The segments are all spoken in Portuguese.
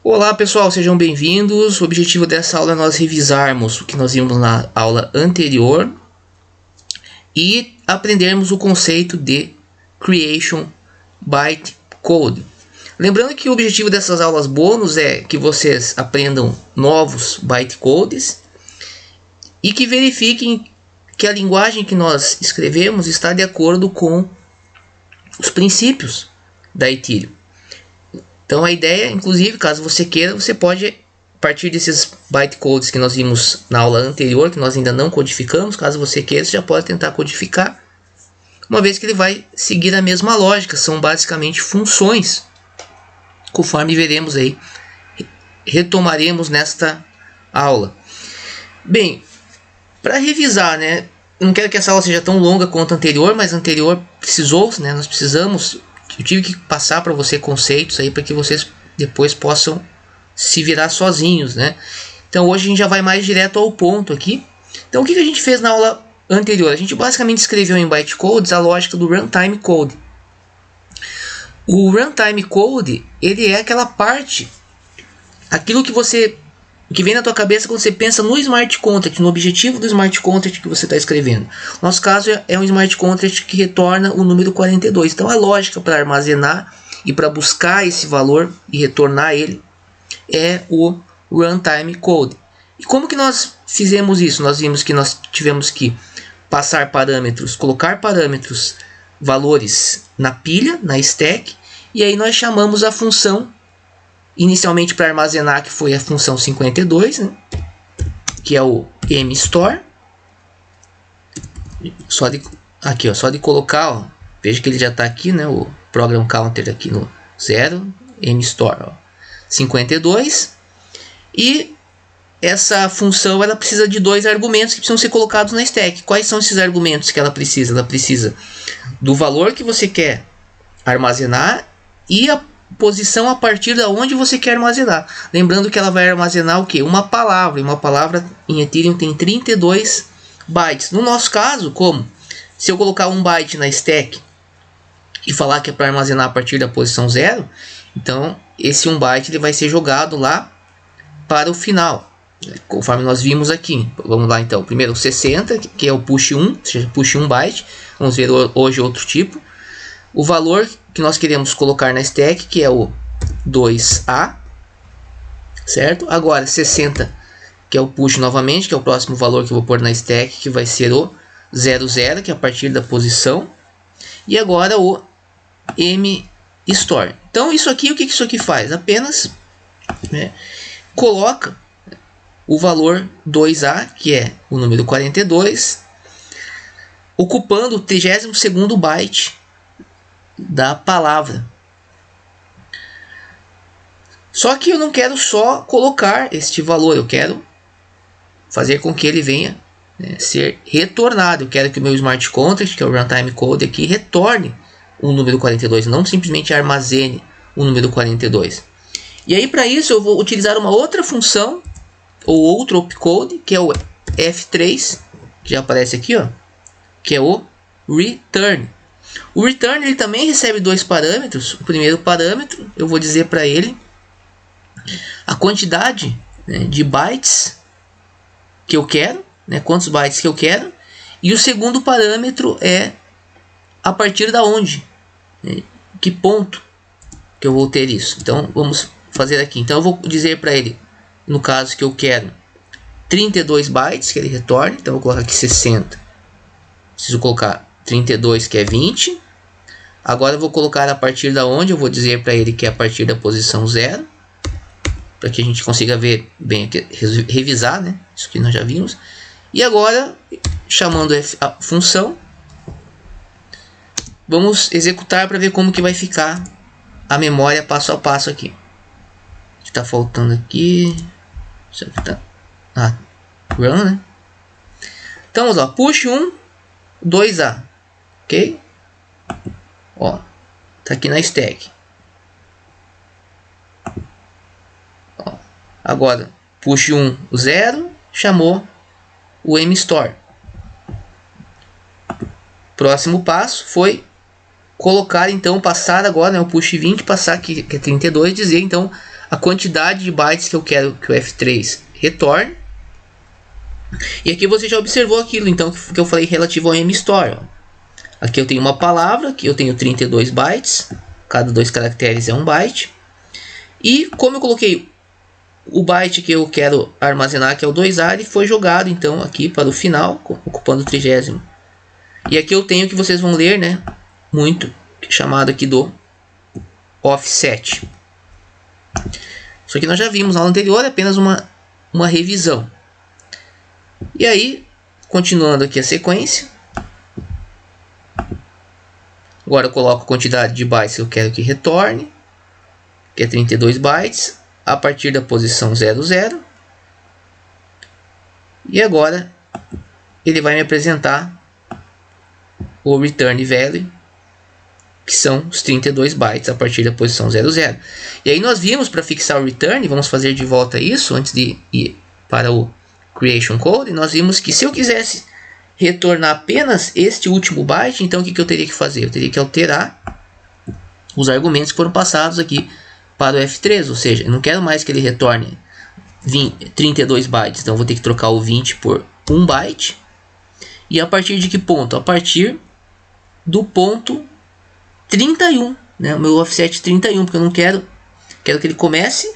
Olá pessoal, sejam bem-vindos. O objetivo dessa aula é nós revisarmos o que nós vimos na aula anterior e aprendermos o conceito de Creation Bytecode. Lembrando que o objetivo dessas aulas bônus é que vocês aprendam novos bytecodes e que verifiquem que a linguagem que nós escrevemos está de acordo com os princípios da Ethereum. Então a ideia, inclusive, caso você queira, você pode, a partir desses bytecodes que nós vimos na aula anterior, que nós ainda não codificamos, caso você queira, você já pode tentar codificar, uma vez que ele vai seguir a mesma lógica, são basicamente funções, conforme veremos aí, retomaremos nesta aula. Bem, para revisar, né, não quero que essa aula seja tão longa quanto a anterior, mas a anterior precisou, né, nós precisamos... Eu tive que passar para você conceitos aí para que vocês depois possam se virar sozinhos, né? Então hoje a gente já vai mais direto ao ponto aqui. Então o que a gente fez na aula anterior? A gente basicamente escreveu em bytecodes a lógica do runtime code. O runtime code, ele é aquela parte, aquilo que vem na tua cabeça quando você pensa no smart contract, no objetivo do smart contract que você está escrevendo. Nosso caso é um smart contract que retorna o número 42. Então a lógica para armazenar e para buscar esse valor e retornar ele é o runtime code. E como que nós fizemos isso? Nós vimos que nós tivemos que passar parâmetros, colocar parâmetros, valores na pilha, na stack, e aí nós chamamos a função inicialmente para armazenar, que foi a função 52, né? Que é o mStore. Só de colocar, ó, veja que ele já está aqui, né? O program counter aqui no 0, mStore, ó, 52. E essa função ela precisa de dois argumentos que precisam ser colocados na stack. Quais são esses argumentos que ela precisa? Ela precisa do valor que você quer armazenar e a posição a partir da onde você quer armazenar. Lembrando que ela vai armazenar o que? Uma palavra. E uma palavra em Ethereum tem 32 bytes. No nosso caso, como? Se eu colocar um byte na stack e falar que é para armazenar a partir da posição 0, então esse 1 byte ele vai ser jogado lá para o final, conforme nós vimos aqui. Vamos lá então. Primeiro o 60, que é o push 1, ou seja, push 1 byte. Vamos ver hoje outro tipo. O valor que nós queremos colocar na stack, que é o 2A, certo? Agora 60, que é o push novamente, que é o próximo valor que eu vou pôr na stack, que vai ser o 00, que é a partir da posição. E agora o mStore. Então isso aqui, o que isso aqui faz? Apenas, né, coloca o valor 2A, que é o número 42, ocupando o 32º byte da palavra. Só que eu não quero só colocar este valor, eu quero fazer com que ele venha, né, ser retornado. Eu quero que o meu smart contract, que é o runtime code aqui, retorne o número 42, não simplesmente armazene o número 42. E aí para isso eu vou utilizar uma outra função ou outro opcode, que é o F3, que já aparece aqui, ó, que é o return. O return ele também recebe dois parâmetros. O primeiro parâmetro eu vou dizer para ele a quantidade, né, de bytes que eu quero, né, quantos bytes que eu quero, e o segundo parâmetro é a partir da onde, né, que ponto que eu vou ter isso. Então vamos fazer aqui. Então eu vou dizer para ele, no caso que eu quero 32 bytes que ele retorne, então eu vou colocar aqui 60. Preciso colocar 32, que é 20. Agora eu vou colocar a partir da onde, eu vou dizer para ele que é a partir da posição 0, para que a gente consiga ver bem aqui, revisar, né, isso que nós já vimos. E agora, chamando a função, vamos executar para ver como que vai ficar a memória passo a passo aqui. Está faltando aqui, isso aqui tá, run, né? Então vamos lá, push 1, 2A, ok? Ó, tá aqui na stack. Ó, agora push 1, 0, chamou o mStore. Próximo passo foi colocar, então, passar agora, né, o push 20, passar aqui, que é 32, dizer então a quantidade de bytes que eu quero que o F3 retorne. E aqui você já observou aquilo então que eu falei relativo ao MStore. Ó. Aqui eu tenho uma palavra, que eu tenho 32 bytes, cada 2 caracteres é 1 byte. E como eu coloquei o byte que eu quero armazenar, que é o 2A, ele foi jogado então aqui para o final, ocupando o 30º. E aqui eu tenho que vocês vão ler, né, muito, chamado aqui do offset. Isso aqui nós já vimos na aula anterior, é apenas uma revisão. E aí, continuando aqui a sequência. Agora eu coloco a quantidade de bytes que eu quero que retorne, que é 32 bytes, a partir da posição 00. E agora ele vai me apresentar o return value, que são os 32 bytes a partir da posição 00. E aí nós vimos, para fixar o return, vamos fazer de volta isso antes de ir para o creation code, nós vimos que se eu quisesse retornar apenas este último byte, então o que eu teria que fazer? Eu teria que alterar os argumentos que foram passados aqui para o F3, ou seja, eu não quero mais que ele retorne 32 bytes, então eu vou ter que trocar o 20 por 1 byte. E a partir de que ponto? A partir do ponto 31, né? O meu offset 31, porque eu não quero que ele comece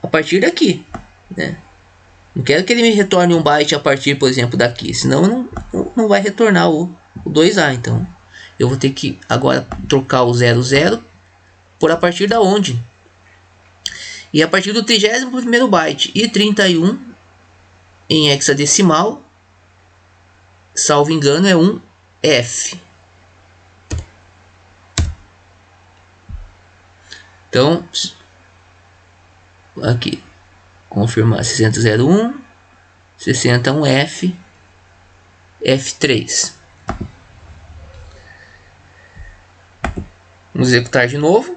a partir daqui, né? Não quero que ele me retorne 1 byte a partir, por exemplo, daqui, senão não vai retornar o 2A. Então eu vou ter que agora trocar o 00 por a partir da onde? E a partir do 31º byte e 31 em hexadecimal, salvo engano, é um F. Então, aqui, confirmar 6001, 61F, F3. Vamos executar de novo.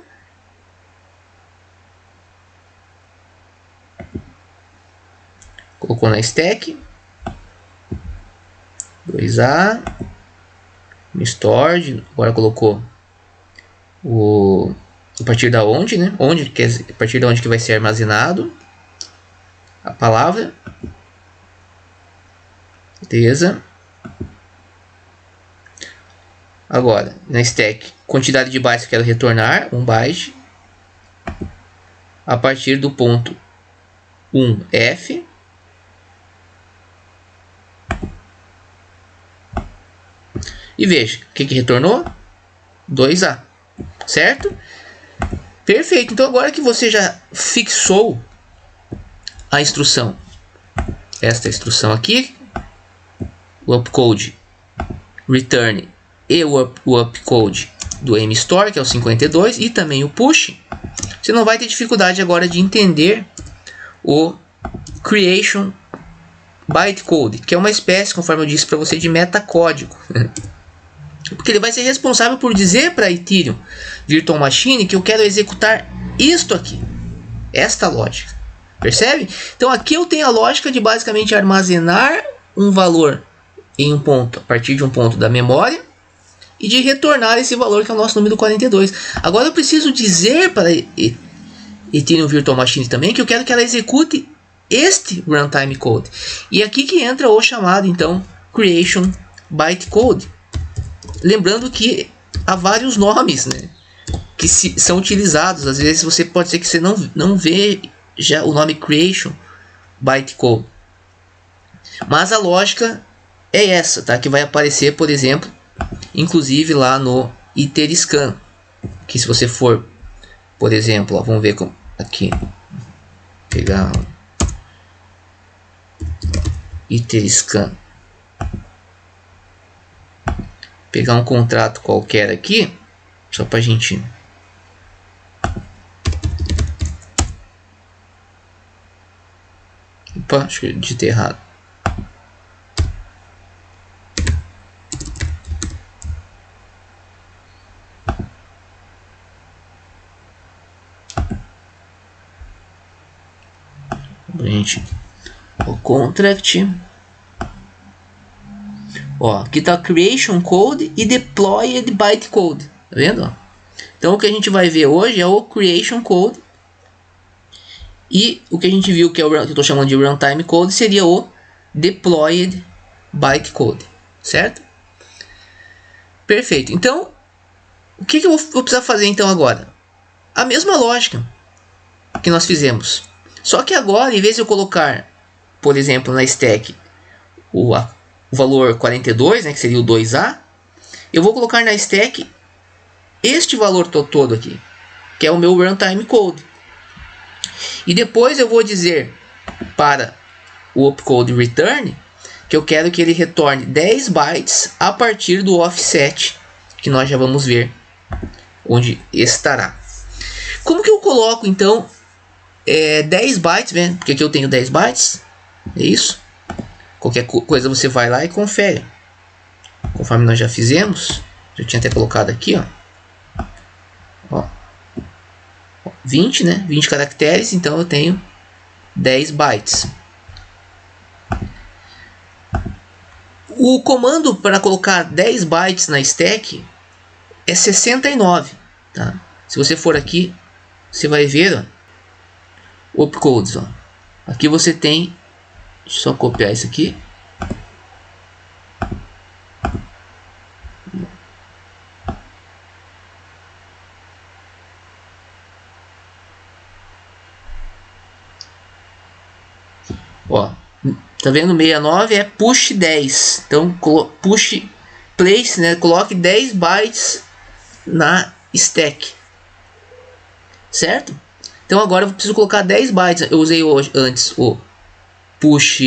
Colocou na stack. 2A. Stored. Agora colocou a partir da onde, né? A partir de onde que vai ser armazenado a palavra. Beleza. Agora, na stack, quantidade de bytes que eu quero retornar, 1 byte. A partir do ponto 1F. E veja, o que retornou? 2A. Certo? Perfeito. Então agora que você já fixou a instrução, esta instrução aqui, o upcode return e o upcode do MStore, que é o 52, e também o push, você não vai ter dificuldade agora de entender o creation bytecode, que é uma espécie, conforme eu disse para você, de metacódigo. Porque ele vai ser responsável por dizer para a Ethereum Virtual Machine que eu quero executar isto aqui, esta lógica. Percebe? Então aqui eu tenho a lógica de basicamente armazenar um valor em um ponto, a partir de um ponto da memória, e de retornar esse valor, que é o nosso número 42. Agora eu preciso dizer para a Ethereum Virtual Machine também que eu quero que ela execute este runtime code. E aqui que entra o chamado então creation bytecode. Lembrando que há vários nomes, né, que são utilizados. Às vezes pode ser que você não vê já o nome creation bytecode, mas a lógica é essa, tá? Que vai aparecer, por exemplo, inclusive lá no ITERScan, que se você for, por exemplo, ó, vamos ver como aqui, pegar ITERScan, pegar um contrato qualquer aqui, só para a gente opa, acho que eu digitei errado. Gente, o contract, ó, aqui tá creation code e deployed bytecode, tá vendo? Então o que a gente vai ver hoje é o creation code E o que a gente viu que é o que eu estou chamando de runtime code seria o deployed bytecode, certo? Perfeito. Então, o que eu vou precisar fazer então agora? A mesma lógica que nós fizemos. Só que agora, em vez de eu colocar, por exemplo, na stack o valor 42, né, que seria o 2A, eu vou colocar na stack este valor todo aqui, que é o meu runtime code. E depois eu vou dizer para o opcode return que eu quero que ele retorne 10 bytes a partir do offset, que nós já vamos ver onde estará. Como que eu coloco então 10 bytes, né? Porque aqui eu tenho 10 bytes, é isso. Qualquer coisa você vai lá e confere, conforme nós já fizemos. Eu tinha até colocado aqui, ó, 20, né? 20 caracteres, então eu tenho 10 bytes. O comando para colocar 10 bytes na stack é 69, tá? Se você for aqui, você vai ver, ó, opcodes, ó. Aqui você tem, deixa eu só copiar isso aqui. Ó, tá vendo? 69 é push 10. Então, push place, né? Coloque 10 bytes na stack. Certo? Então agora eu preciso colocar 10 bytes. Eu usei antes o push.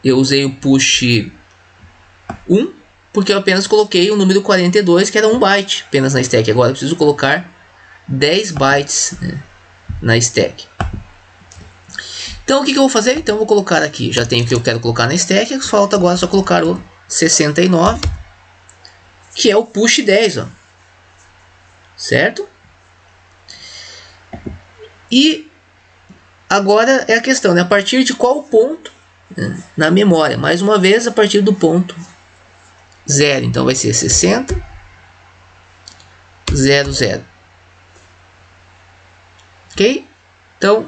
Eu usei o push 1, porque eu apenas coloquei o número 42, que era 1 byte apenas na stack. Agora eu preciso colocar 10 bytes, né, na stack. Então o que eu vou fazer? Então eu vou colocar aqui, já tenho o que eu quero colocar na stack, falta agora só colocar o 69, que é o push 10, ó. Certo? E agora é a questão, né? A partir de qual ponto, né, na memória? Mais uma vez, a partir do ponto 0. Então vai ser 60, 00. Ok? Então,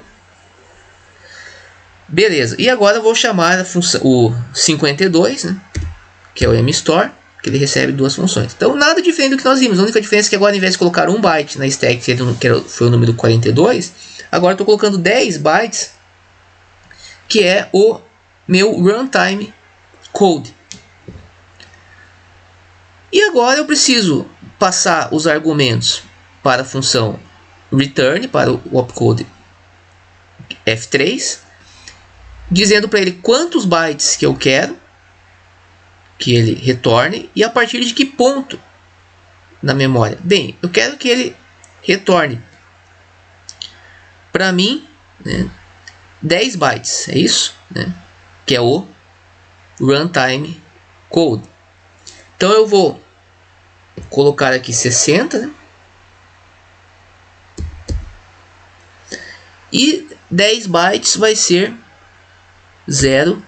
beleza. E agora eu vou chamar a função, o 52, né, que é o mstore, que ele recebe duas funções. Então, nada diferente do que nós vimos. A única diferença é que agora, ao invés de colocar 1 byte na stack, que foi o número 42, agora estou colocando 10 bytes, que é o meu runtime code. E agora eu preciso passar os argumentos para a função return, para o opcode F3, dizendo para ele quantos bytes que eu quero que ele retorne e a partir de que ponto na memória. Bem, eu quero que ele retorne para mim, né, 10 bytes, é isso, né, que é o runtime code. Então eu vou colocar aqui 60, né, e 10 bytes vai ser 0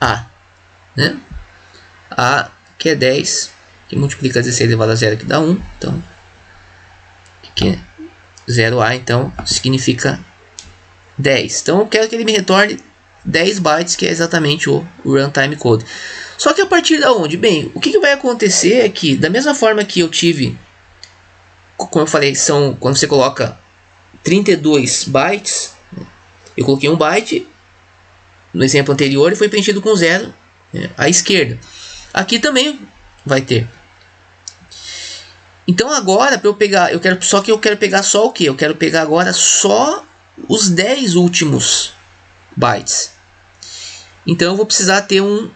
A, né? A que é 10, que multiplica 16 elevado a 0 que dá 1, então que é 0A, então significa 10. Então eu quero que ele me retorne 10 bytes, que é exatamente o runtime code. Só que a partir da onde? Bem, o que vai acontecer é que, da mesma forma que eu tive, como eu falei, são quando você coloca 32 bytes, eu coloquei 1 byte no exemplo anterior e foi preenchido com 0, né, à esquerda. Aqui também vai ter. Então agora, para eu pegar, eu quero pegar só o que? Eu quero pegar agora só os 10 últimos bytes. Então eu vou precisar ter um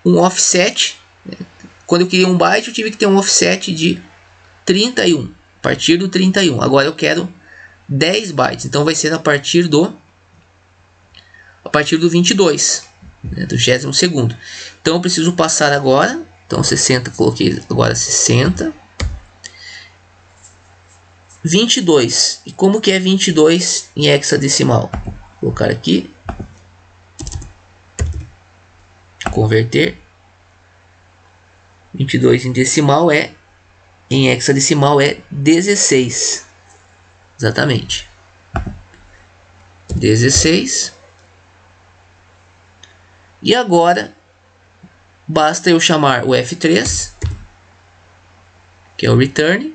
offset. Quando eu queria 1 byte, eu tive que ter um offset de 31. A partir do 31. Agora eu quero 10 bytes. Então vai ser a partir do 22, né, do 22º. Então eu preciso passar agora. Então 60, coloquei agora 60. 22. E como que é 22 em hexadecimal? Vou colocar aqui. Converter. 22 em decimal é em hexadecimal é 16. Exatamente. 16. E agora basta eu chamar o F3, que é o return.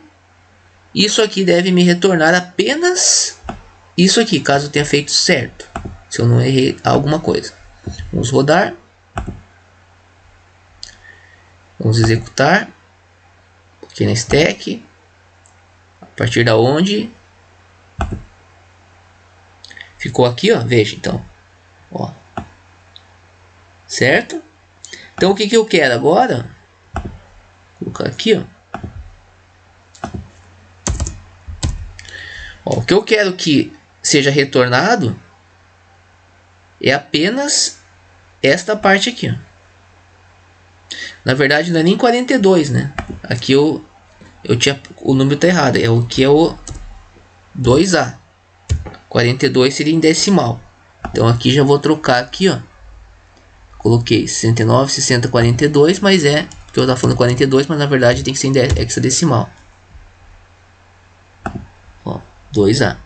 Isso aqui deve me retornar apenas isso aqui, caso eu tenha feito certo. Se eu não errei alguma coisa. Vamos rodar. Vamos executar. Aqui na stack. A partir da onde ficou aqui, ó. Veja então. Ó. Certo? Então o que eu quero agora? Vou colocar aqui, ó. Ó, o que eu quero que seja retornado é apenas esta parte aqui, ó. Na verdade não é nem 42, né? Aqui eu tinha, o número tá errado, é o que é o 2A. 42 seria em decimal. Então aqui já vou trocar aqui, ó. Coloquei 69, 60, 42, mas é porque eu tava falando 42, mas na verdade tem que ser em hexadecimal. Ó, 2A.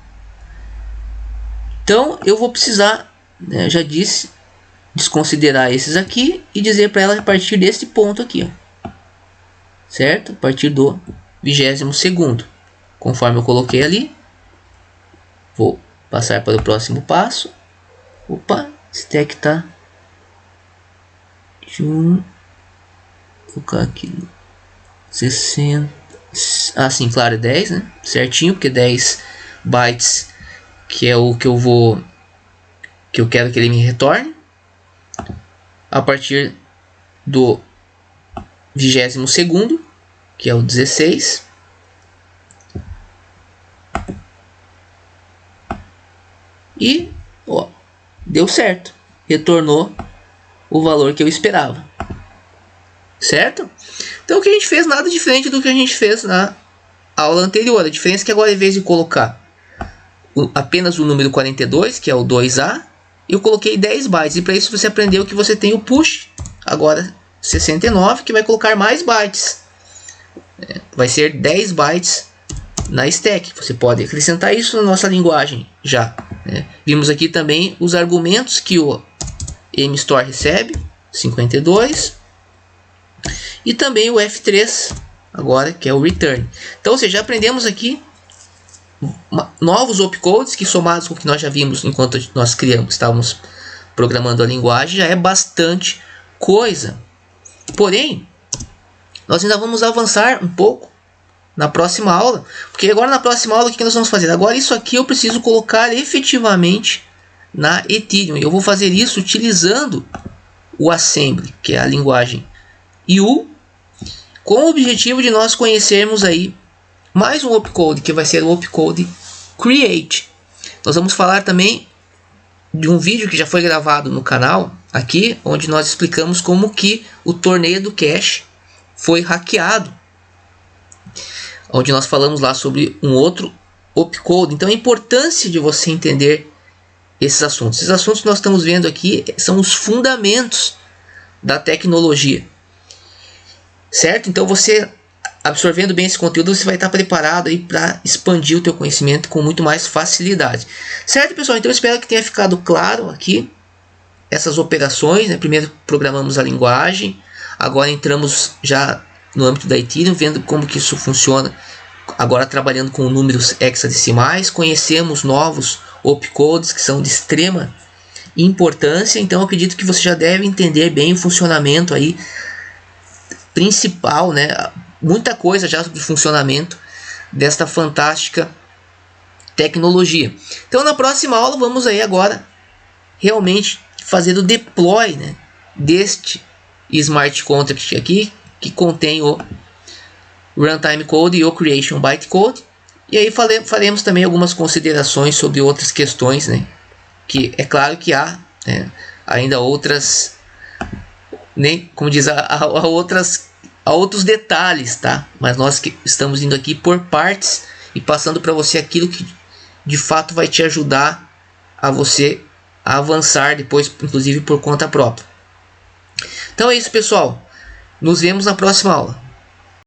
Então eu vou precisar, né, eu já disse, desconsiderar esses aqui e dizer para ela a partir desse ponto aqui, ó. Certo? A partir do 22º, conforme eu coloquei ali. Vou passar para o próximo passo. Opa, stack tá. Deixa eu colocar aqui 60. Ah, sim, claro, é 10, né? Certinho, porque 10 bytes que é o que eu quero que ele me retorne. A partir do 22º, que é o 16. E ó, deu certo. Retornou o valor que eu esperava. Certo? Então o que a gente fez nada diferente do que a gente fez na aula anterior. A diferença é que agora, em vez de colocar apenas o número 42, que é o 2A, eu coloquei 10 bytes. E para isso você aprendeu que você tem o push, agora 69, que vai colocar mais bytes. Vai ser 10 bytes na stack. Você pode acrescentar isso na nossa linguagem já. Vimos aqui também os argumentos que o mStore recebe, 52. E também o F3, agora, que é o return. Então, ou seja, já aprendemos aqui novos opcodes que, somados com o que nós já vimos enquanto nós estávamos programando a linguagem, já é bastante coisa. Porém, nós ainda vamos avançar um pouco na próxima aula, porque agora na próxima aula o que nós vamos fazer? Agora isso aqui eu preciso colocar efetivamente na Ethereum. Eu vou fazer isso utilizando o Assembly, que é a linguagem IU, com o objetivo de nós conhecermos aí mais um opcode, que vai ser o opcode Create. Nós vamos falar também de um vídeo que já foi gravado no canal aqui, onde nós explicamos como que o torneio do cache foi hackeado, onde nós falamos lá sobre um outro opcode. Então a importância de você entender esses assuntos. Esses assuntos que nós estamos vendo aqui são os fundamentos da tecnologia. Certo? Então você, absorvendo bem esse conteúdo, você vai estar preparado aí para expandir o teu conhecimento com muito mais facilidade. Certo, pessoal? Então eu espero que tenha ficado claro aqui essas operações, né? Primeiro programamos a linguagem, agora entramos já no âmbito da Ethereum, vendo como que isso funciona, agora trabalhando com números hexadecimais, conhecemos novos opcodes que são de extrema importância. Então eu acredito que você já deve entender bem o funcionamento aí principal, né? Muita coisa já do funcionamento desta fantástica tecnologia. Então na próxima aula vamos aí agora realmente fazer o deploy, né, deste smart contract aqui, que contém o runtime code e o creation bytecode. E aí faremos também algumas considerações sobre outras questões, né, que é claro que há, né, ainda outras, nem como diz, há outros detalhes, tá? Mas nós que estamos indo aqui por partes e passando para você aquilo que de fato vai te ajudar a você avançar depois, inclusive por conta própria. Então é isso, pessoal. Nos vemos na próxima aula.